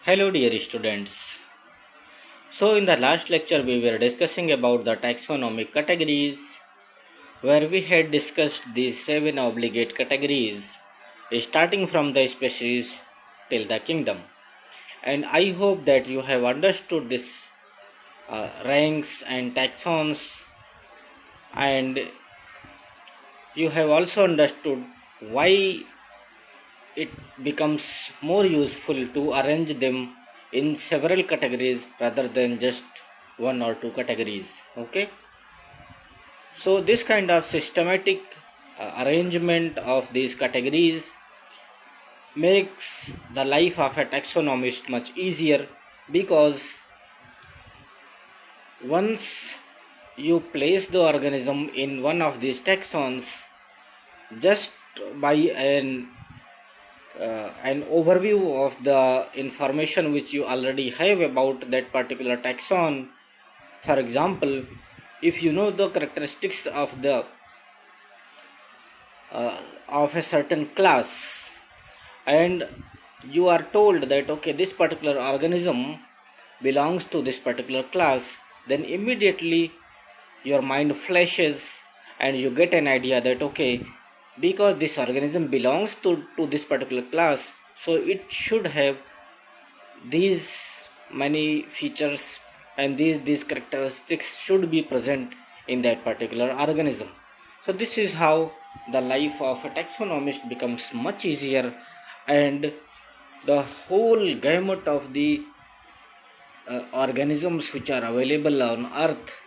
Hello, dear students. So, in the last lecture, we were discussing about the taxonomic categories, where we had discussed these seven obligate categories, starting from the species till the kingdom. And I hope that you have understood this ranks and taxons, and you have also understood why it becomes more useful to arrange them in several categories rather than just one or two categories. Okay, so this kind of systematic arrangement of these categories makes the life of a taxonomist much easier, because once you place the organism in one of these taxons, just by an overview of the information which you already have about that particular taxon. For example, if you know the characteristics of a certain class, and you are told that okay, this particular organism belongs to this particular class, then immediately your mind flashes and you get an idea that okay, because this organism belongs to this particular class, so it should have these many features, and these characteristics should be present in that particular organism. So this is how the life of a taxonomist becomes much easier, and the whole gamut of the organisms which are available on earth,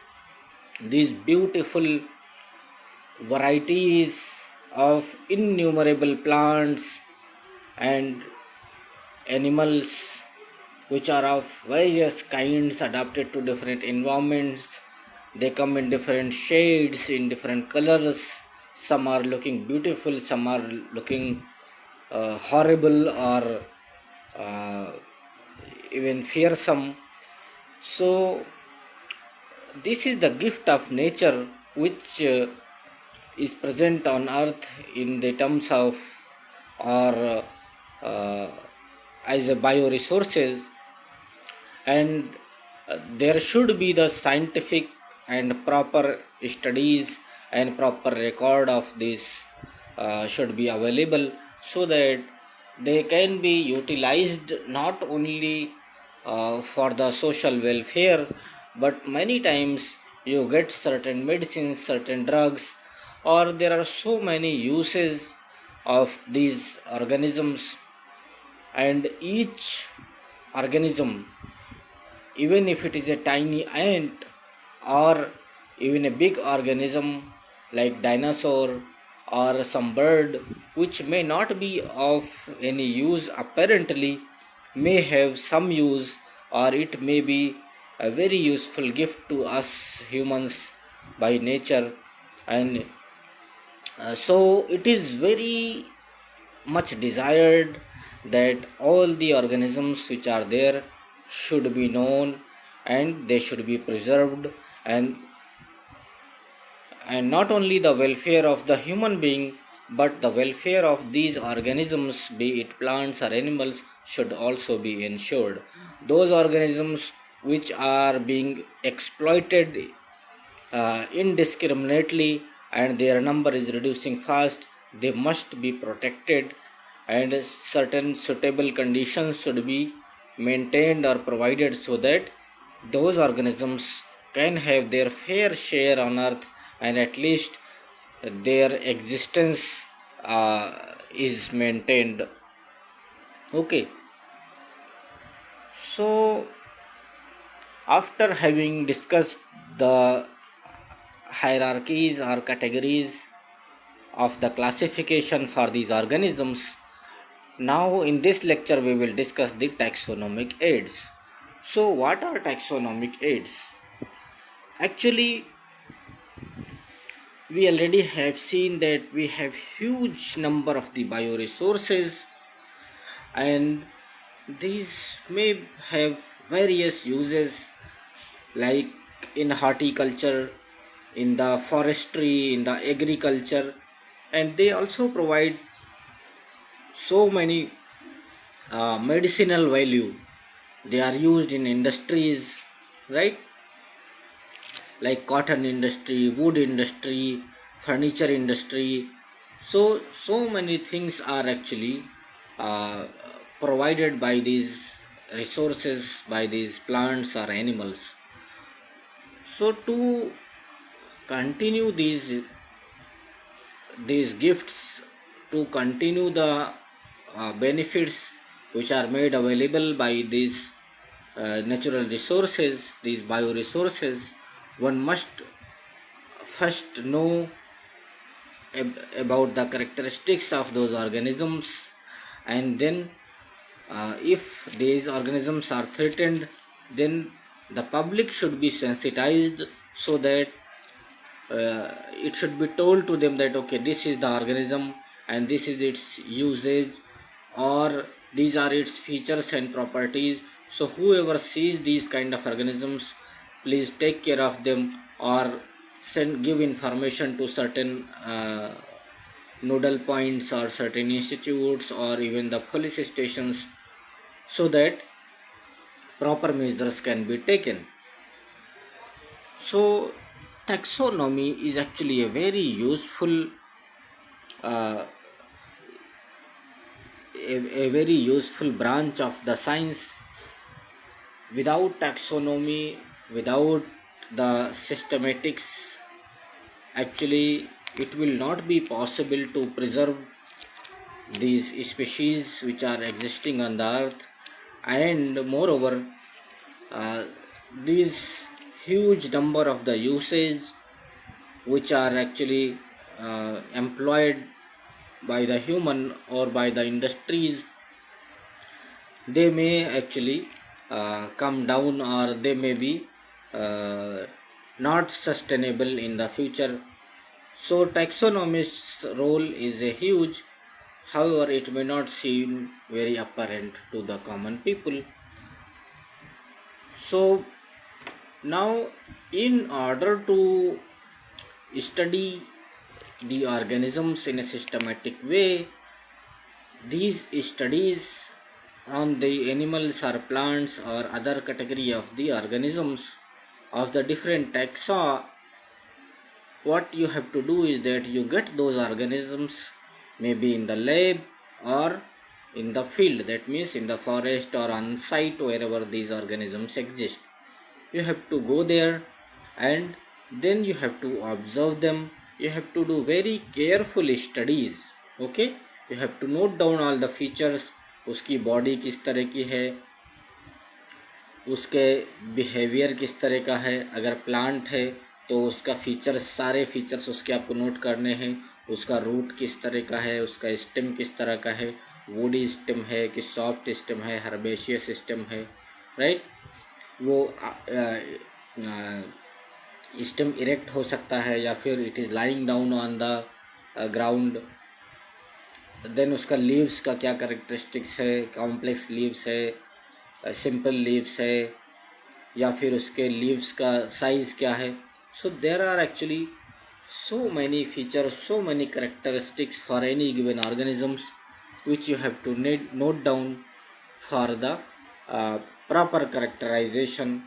these beautiful varieties of innumerable plants and animals which are of various kinds adapted to different environments. They come in different shades, in different colors. Some are looking beautiful, some are looking horrible, or uh, even fearsome. So, this is the gift of nature which is present on earth in the terms of, or uh, as a bioresources, and there should be the scientific and proper studies and proper record of this should be available, so that they can be utilized not only for the social welfare, but many times you get certain medicines, certain drugs, or there are so many uses of these organisms. And each organism, even if it is a tiny ant or even a big organism like dinosaur or some bird which may not be of any use apparently, may have some use, or it may be a very useful gift to us humans by nature. And so it is very much desired that all the organisms which are there should be known, and they should be preserved, and not only the welfare of the human being, but the welfare of these organisms, be it plants or animals, should also be ensured. Those organisms which are being exploited indiscriminately and their number is reducing fast, they must be protected, and certain suitable conditions should be maintained or provided so that those organisms can have their fair share on earth, and at least their existence is maintained. Okay, so after having discussed the hierarchies or categories of the classification for these organisms, now in this lecture we will discuss the taxonomic aids. So what are taxonomic aids? Actually, we already have seen that we have huge number of the bioresources, and these may have various uses, like in horticulture, in the forestry, in the agriculture, and they also provide so many medicinal value. They are used in industries, right? Like cotton industry, wood industry, furniture industry. So many things are actually uh, provided by these resources, by these plants or animals. So to continue these gifts, to continue the benefits which are made available by these natural resources, these bioresources, one must first know about the characteristics of those organisms, and then if these organisms are threatened, then the public should be sensitized, so that it should be told to them that okay, this is the organism and this is its usage, or these are its features and properties. So whoever sees these kind of organisms, please take care of them, or give information to certain nodal points or certain institutes or even the police stations, so that proper measures can be taken. So taxonomy is actually a very useful uh, a very useful branch of the science. Without taxonomy, without the systematics, actually it will not be possible to preserve these species which are existing on the earth. And moreover, uh, these huge number of the usage which are actually employed by the human or by the industries, they may actually come down, or they may be uh, not sustainable in the future. So taxonomist's role is a huge, however it may not seem very apparent to the common people. So now, in order to study the organisms in a systematic way, these studies on the animals or plants or other category of the organisms of the different taxa, what you have to do is that you get those organisms maybe in the lab or in the field, that means in the forest or on site wherever these organisms exist. You have to go there, and then you have to observe them. You have to do very careful studies. Okay, you have to note down all the features, उसकी body किस तरह की है, उसके behaviour किस तरह का है, अगर प्लांट है तो उसका फीचर्स, सारे फीचर्स उसके आपको नोट करने हैं, उसका रूट किस तरह का है, उसका स्टेम किस तरह का है, वुडी स्टेम है कि सॉफ्ट स्टेम है, हर्बेशियस स्टेम है, राइट। वो स्टेम इरेक्ट हो सकता है या फिर it is lying down on the ground. Then उसका लीव्स का क्या करेक्टरिस्टिक्स है, कॉम्प्लेक्स लीव्स है, सिंपल लीव्स है, या फिर उसके लीव्स का साइज़ क्या है। So there are actually so many features, so many characteristics for any given organisms which you have to note down for the proper characterization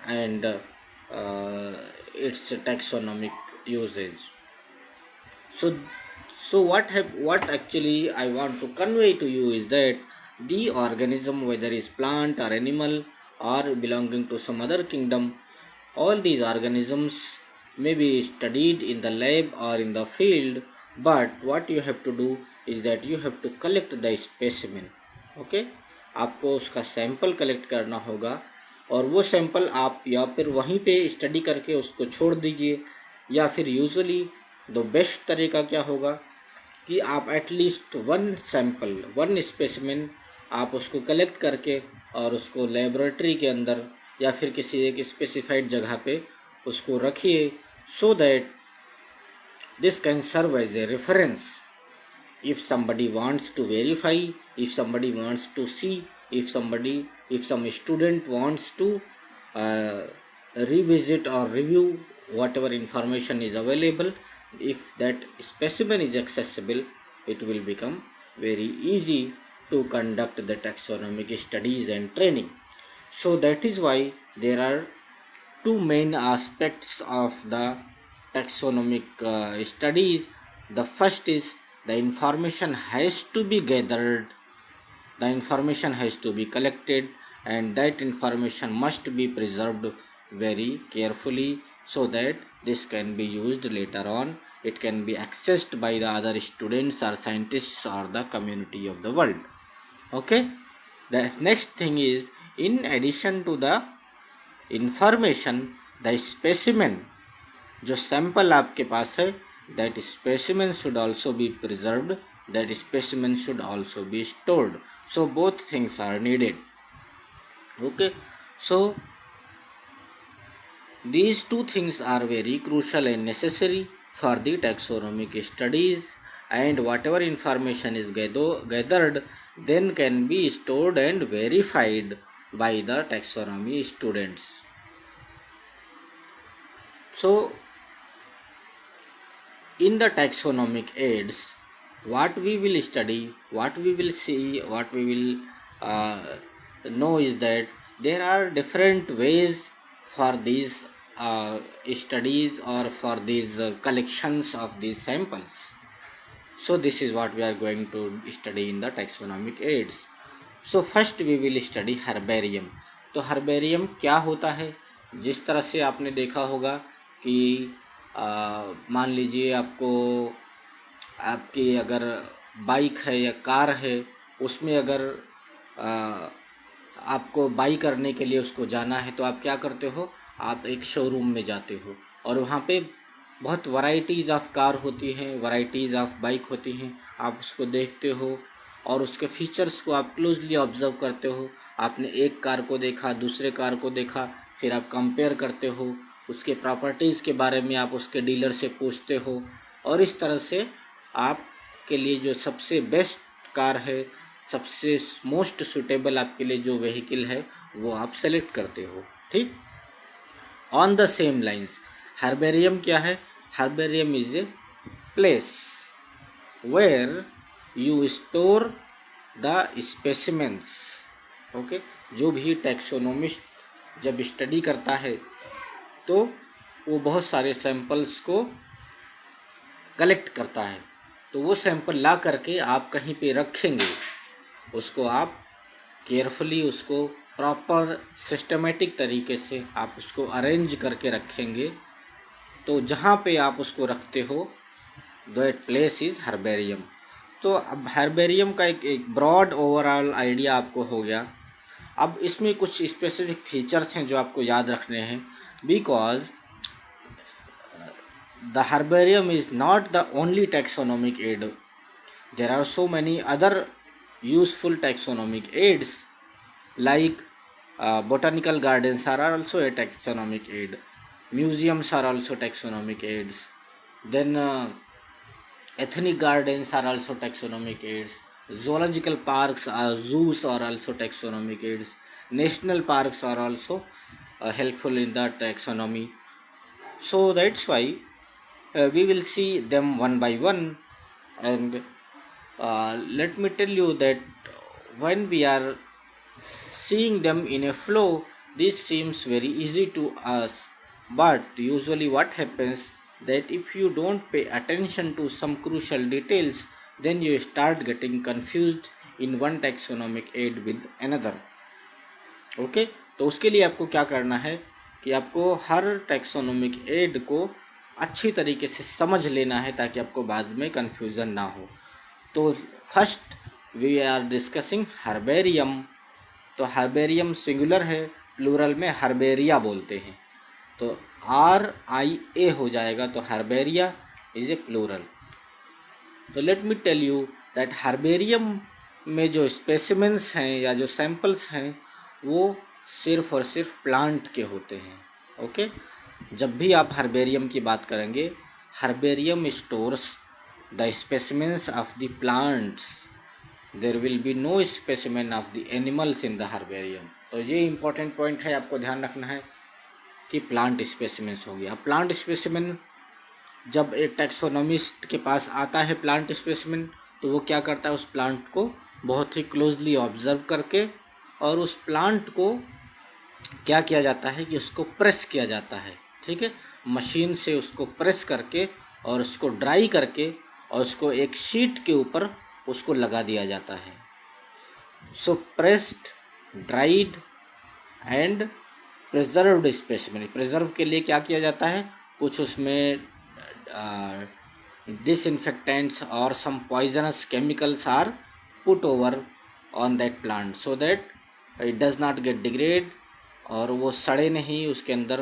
and its taxonomic usage. So, what actually I want to convey to you is that the organism, whether is plant or animal or belonging to some other kingdom, all these organisms may be studied in the lab or in the field, but what you have to do is that you have to collect the specimen. Okay, आपको उसका sample collect करना होगा, और वो sample आप या फिर वहीं पे स्टडी करके उसको छोड़ दीजिए, या फिर यूजुअली द बेस्ट तरीका क्या होगा कि आप at least one sample, one specimen आप उसको कलेक्ट करके और उसको लेबोरेटरी के अंदर या फिर किसी एक स्पेसिफाइड जगह पे उसको रखिए, so that this can serve as a reference if somebody wants to verify, if somebody wants to see, if some student wants to uh, revisit or review whatever information is available. If that specimen is accessible, it will become very easy to conduct the taxonomic studies and training. So that is why there are two main aspects of the taxonomic studies. The first is the information has to be gathered, the information has to be collected, and that information must be preserved very carefully so that this can be used later on. It can be accessed by the other students or scientists or the community of the world. Okay, the next thing is, in addition to the information, the specimen, जो sample आपके पास है, that specimen should also be preserved, that specimen should also be stored. So both things are needed. Okay, so these two things are very crucial and necessary for the taxonomic studies, and whatever information is gathered then can be stored and verified by the taxonomy students. So in the taxonomic aids, what we will study, what we will see, what we will know is that there are different ways for these studies or for these collections of these samples. So this is what we are going to study in the taxonomic aids. So first we will study herbarium. तो herbarium क्या होता है? जिस तरह से आपने देखा होगा कि मान लीजिए आपकी अगर बाइक है या कार है, उसमें अगर आपको बाई करने के लिए उसको जाना है तो आप क्या करते हो, आप एक शोरूम में जाते हो और वहाँ पे बहुत वैरायटीज़ ऑफ कार होती हैं, वैरायटीज़ ऑफ बाइक होती हैं. आप उसको देखते हो और उसके फीचर्स को आप क्लोजली ऑब्जर्व करते हो. आपने एक कार को देखा, दूसरे कार को देखा, फिर आप कंपेयर करते हो, उसके प्रॉपर्टीज़ के बारे में आप उसके डीलर से पूछते हो और इस तरह से आपके लिए जो सबसे बेस्ट कार है, सबसे मोस्ट सुटेबल आपके लिए जो व्हीकल है वो आप सेलेक्ट करते हो. ठीक, on the same lines herbarium क्या है? Herbarium is a place where you store the specimens. Okay, जो भी टैक्सोनोमिस्ट जब स्टडी करता है तो वो बहुत सारे सैंपल्स को कलेक्ट करता है. तो वो सैंपल ला करके आप कहीं पे रखेंगे, उसको आप केयरफुली, उसको प्रॉपर सिस्टमेटिक तरीके से आप उसको अरेंज करके रखेंगे. तो जहाँ पे आप उसको रखते हो दैट प्लेस इज़ हर्बेरियम. तो अब हर्बेरियम का एक ब्रॉड ओवरऑल आइडिया आपको हो गया. अब इसमें कुछ स्पेसिफिक फीचर्स हैं जो आपको याद रखने हैं, because the herbarium is not the only taxonomic aid. There are so many other useful taxonomic aids like botanical gardens are also a taxonomic aid, museums are also taxonomic aids, then ethnic gardens are also taxonomic aids, zoological parks or zoos are also taxonomic aids, national parks are also helpful in the taxonomy. So that's why we will see them one by one, and let me tell you that when we are seeing them in a flow, this seems very easy to us, but usually what happens that if you don't pay attention to some crucial details, then you start getting confused in one taxonomic aid with another. Okay, तो उसके लिए आपको क्या करना है कि आपको हर taxonomic add को अच्छी तरीके से समझ लेना है ताकि आपको बाद में कन्फ्यूज़न ना हो. तो first we are discussing herbarium. तो हर्बेरियम सिंगुलर है, प्लूरल में हर्बेरिया बोलते हैं, तो RIA हो जाएगा, तो हर्बेरिया इज़ ए प्लूरल. तो let me tell you that herbarium में जो स्पेसिमेंट्स हैं या जो सैंपल्स हैं वो सिर्फ़ और सिर्फ प्लांट के होते हैं. ओके, जब भी आप हर्बेरियम की बात करेंगे, herbarium stores the specimens of the plants, there will be no specimen of the animals in the herbarium. तो ये इंपॉर्टेंट पॉइंट है, आपको ध्यान रखना है कि प्लांट स्पेसिमेंस हो गया. प्लांट स्पेसिमेन जब एक टैक्सोनॉमिस्ट के पास आता है प्लांट स्पेसिमेन, तो वो क्या करता है, उस प्लांट को बहुत ही क्लोजली ऑब्जर्व करके और उस प्लांट को क्या किया जाता है कि उसको प्रेस किया जाता है, ठीक है, मशीन से उसको प्रेस करके और उसको ड्राई करके और उसको एक शीट के ऊपर उसको लगा दिया जाता है। So pressed, dried and preserved specimen, preserve के लिए क्या किया जाता है, कुछ उसमें disinfectants or some poisonous chemicals are put over on that plant so that it does not get degrade और वो सड़े नहीं, उसके अंदर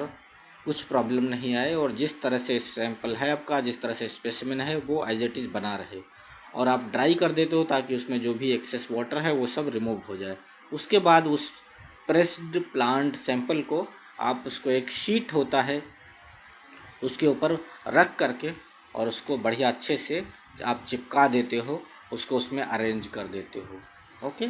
कुछ प्रॉब्लम नहीं आए और जिस तरह से सैंपल है आपका, जिस तरह से स्पेसिमेन है वो एज इट इज़ बना रहे। और आप ड्राई कर देते हो ताकि उसमें जो भी एक्सेस वाटर है वो सब रिमूव हो जाए। उसके बाद उस प्रेस्ड प्लांट सैंपल को आप उसको एक शीट होता है उसके ऊपर रख करके और उसको बढ़िया अच्छे से आप चिपका देते हो, उसको उसमें अरेंज कर देते हो। ओके,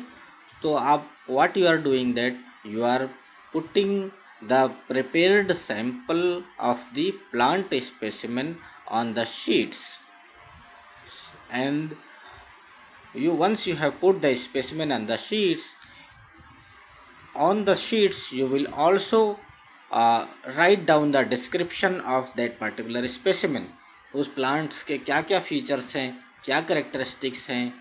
तो आप what you are doing that you are putting the prepared sample of the plant specimen on the sheets and you once you have put the specimen on the sheets you will also write down the description of that particular specimen। उस plants के क्या क्या features हैं, क्या characteristics हैं,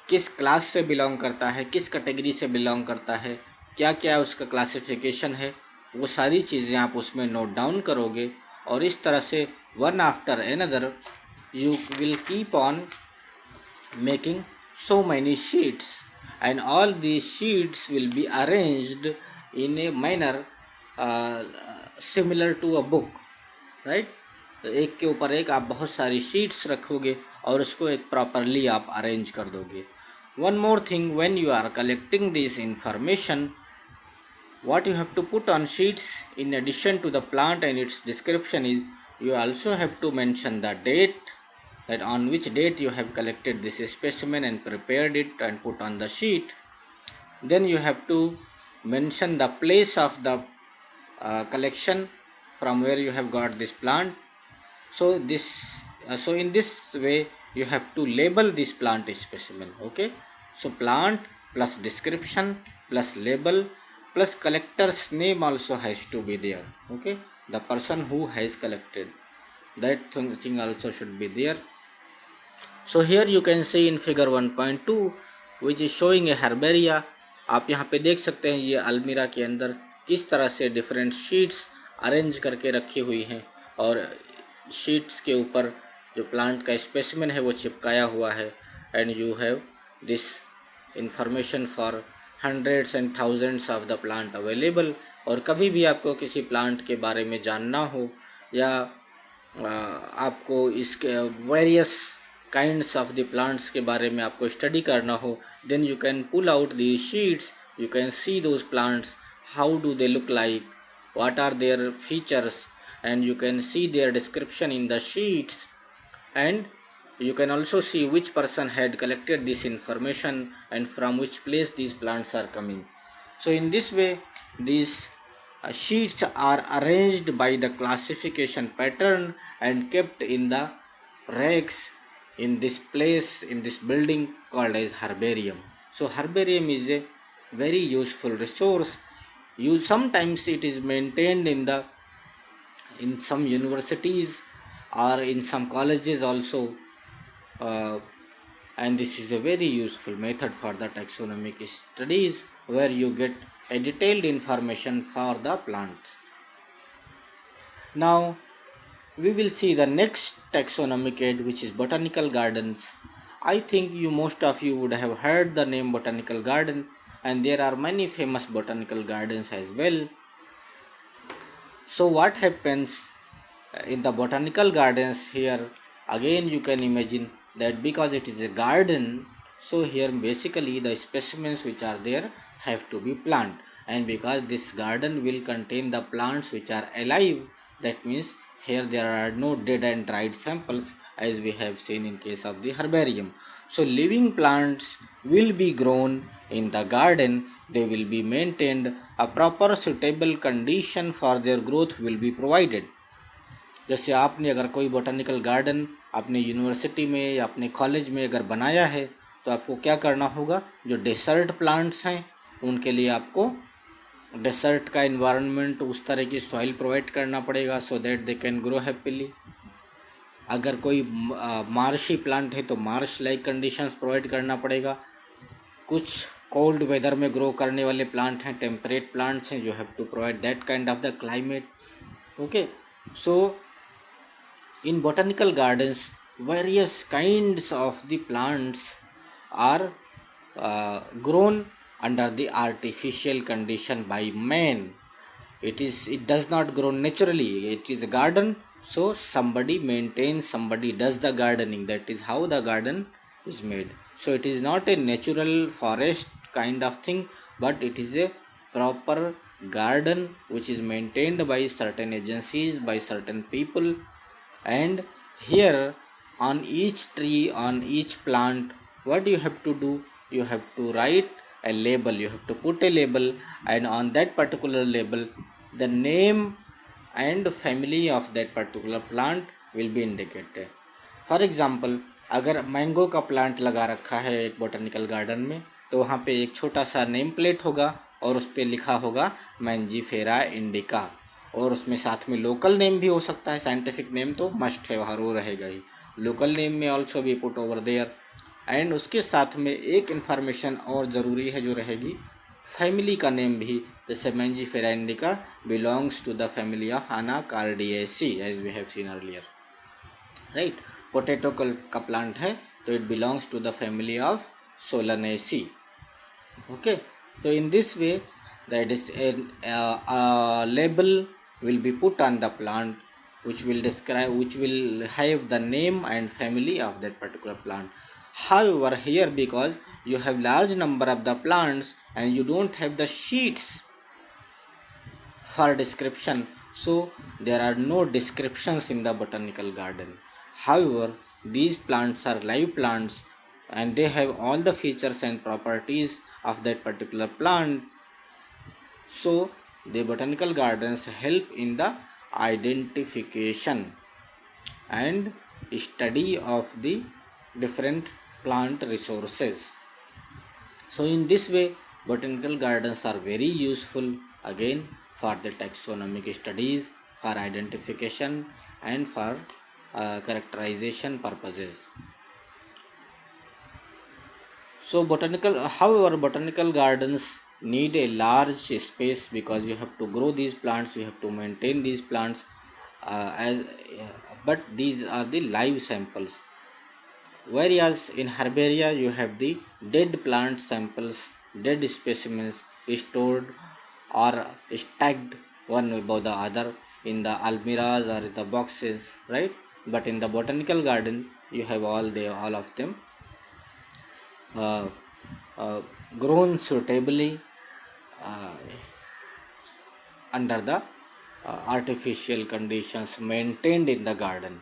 किस class से belong करता है, किस कैटेगरी से बिलोंग करता है, क्या क्या उसका क्लासिफिकेशन है, वो सारी चीज़ें आप उसमें नोट डाउन करोगे। और इस तरह से one after another you will keep on making so many sheets and all these sheets will be arranged in a manner uh, similar to a book, right? एक के ऊपर एक आप बहुत सारी शीट्स रखोगे और उसको एक प्रॉपरली आप अरेंज कर दोगे। One more thing, when you are collecting this information, what you have to put on sheets in addition to the plant and its description is you also have to mention the date, that on which date you have collected this specimen and prepared it and put on the sheet. Then you have to mention the place of the collection from where you have got this plant. So in this way you have to label this plant specimen. Okay, so plant plus description plus label plus collector's name also has to be there. Okay, the person who has collected, that thing also should be there. So here you can see in figure 1.2 which is showing a herbaria। आप यहाँ पे देख सकते हैं ये अलमीरा के अंदर किस तरह से डिफरेंट शीट्स अरेंज करके रखी हुई हैं और शीट्स के ऊपर जो प्लांट का स्पेसिमेन है वो चिपकाया हुआ है। And you have this information for hundreds and thousands of the plant available. और कभी भी आपको किसी प्लांट के बारे में जानना हो या आपको इसके various kinds of the plants के बारे में आपको स्टडी करना हो, then you can pull out the sheets, you can see those plants, how do they look like, what are their features, and you can see their description in the sheets, and you can also see which person had collected this information and from which place these plants are coming. So in this way these sheets are arranged by the classification pattern and kept in the racks in this place, in this building called as herbarium. So herbarium is a very useful resource. Sometimes it is maintained in some universities or in some colleges also, and this is a very useful method for the taxonomic studies where you get a detailed information for the plants. Now we will see the next taxonomic aid, which is botanical gardens. I think most of you would have heard the name botanical garden, and there are many famous botanical gardens as well. So what happens in the botanical gardens here, again you can imagine that because it is a garden, so here basically the specimens which are there have to be plant, and because this garden will contain the plants which are alive, that means here there are no dead and dried samples as we have seen in case of the herbarium. So living plants will be grown in the garden, they will be maintained, a proper suitable condition for their growth will be provided. जैसे आपने अगर कोई botanical garden अपने university में या अपने college में अगर बनाया है तो आपको क्या करना होगा, जो डेसर्ट प्लांट्स हैं उनके लिए आपको डेसर्ट का इन्वायरमेंट, उस तरह की सॉइल प्रोवाइड करना पड़ेगा so that they can grow happily. अगर कोई मार्शी प्लांट है तो मार्श लाइक कंडीशंस प्रोवाइड करना पड़ेगा। कुछ कोल्ड वेदर में ग्रो करने वाले प्लांट हैं, टेम्परेट प्लांट्स हैं, जो have to provide that kind of the climate. Okay, so in botanical gardens, various kinds of the plants are grown under the artificial condition by man. It does not grow naturally. It is a garden, so somebody maintains, somebody does the gardening. That is how the garden is made. So it is not a natural forest kind of thing, but it is a proper garden which is maintained by certain agencies, by certain people. And here, on each tree, on each plant, what you have to do, you have to write a label, you have to put a label, and on that particular label the name and family of that particular plant will be indicated. For example, अगर mango का plant लगा रखा है एक botanical garden में, तो वहाँ पे एक छोटा सा नेम प्लेट होगा और उस पर लिखा होगा मैंजीफेरा इंडिका, और उसमें साथ में लोकल नेम भी हो सकता है। साइंटिफिक नेम तो मस्ट है, वहाँ वो रहेगा ही। लोकल नेम में ऑल्सो भी पुट ओवर देयर। एंड उसके साथ में एक इन्फॉर्मेशन और ज़रूरी है जो रहेगी, फैमिली का नेम भी, जैसे Mangifera indica belongs to the family of Anacardiaceae as we have seen earlier, right. Potato का प्लांट है तो it belongs to the family of Solanaceae. Okay, so in this way that is a label will be put on the plant which will describe, which will have the name and family of that particular plant. However, here because you have large number of the plants and you don't have the sheets for description, so there are no descriptions in the botanical garden. However, these plants are live plants and they have all the features and properties of that particular plant. So the botanical gardens help in the identification and study of the different plant resources. So in this way, botanical gardens are very useful again for the taxonomic studies, for identification and for characterization purposes. So however, botanical gardens need a large space because you have to grow these plants, you have to maintain these plants, but these are the live samples. Whereas in herbaria you have the dead plant samples, dead specimens stored or stacked one above the other in the almirahs or in the boxes, right? But in the botanical garden you have all of them uh, uh, grown suitably uh, under the artificial conditions maintained in the garden.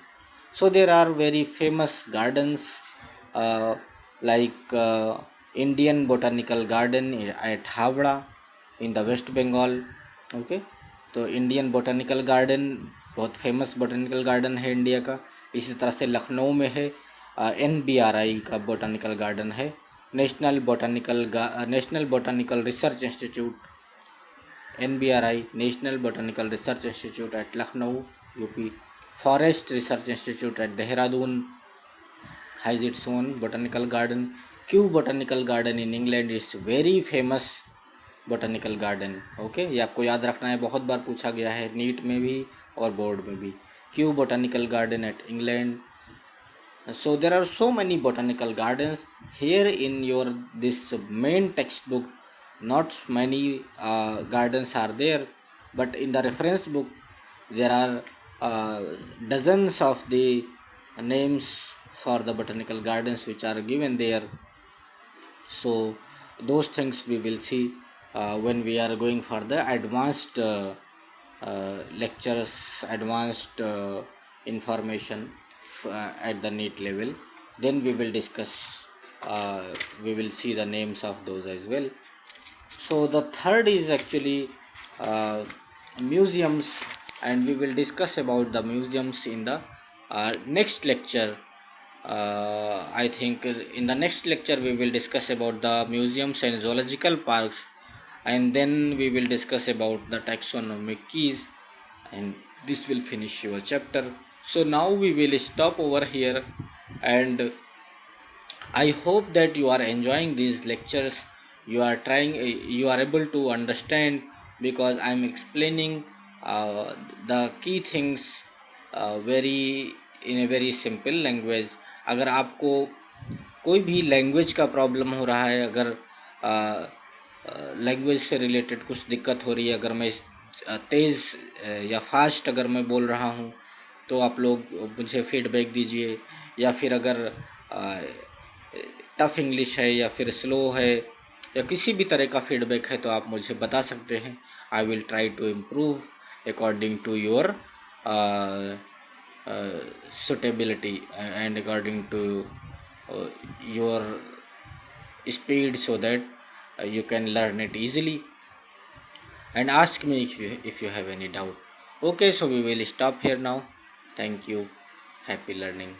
So there are very famous gardens like Indian Botanical Garden at Havra in the West Bengal. Okay, तो Indian botanical garden बहुत famous botanical garden है India का। इसी तरह से लखनऊ में है NBRI का बोटानिकल गार्डन है, national botanical research institute, NBRI national botanical research institute eight Lucknow UP, forest research institute eight Dehradun has its own botanical garden. Q botanical garden in England is very famous botanical garden. Okay, ये आपको याद रखना है, बहुत बार पूछा गया है NEET में भी और बोर्ड में भी। Q botanical garden eight England. So there are so many botanical gardens here in your this main textbook. Not many gardens are there, but in the reference book there are dozens of the names for the botanical gardens which are given there. So those things we will see when we are going for the advanced lectures, advanced information at the NEET level. Then we will discuss, we will see the names of those as well. So the third is actually museums, and we will discuss about the museums in the next lecture. I think in the next lecture we will discuss about the museums and zoological parks and then we will discuss about the taxonomic keys, and this will finish your chapter. So now we will stop over here, and I hope that you are enjoying these lectures. You are trying, you are able to understand, because I am explaining the key things very in a very simple language. अगर आपको कोई भी language का problem हो रहा है, अगर language से रिलेटेड कुछ दिक्कत हो रही है, अगर मैं तेज़ या फास्ट अगर मैं बोल रहा हूँ, तो आप लोग मुझे फीडबैक दीजिए। या फिर अगर टफ़ इंग्लिश है या फिर स्लो है या किसी भी तरह का फीडबैक है, तो आप मुझे बता सकते हैं। I will try to improve according to your suitability and according to your speed, so that you can learn it easily, and ask me if you have any doubt. Okay, so we will stop here now. Thank you. Happy learning.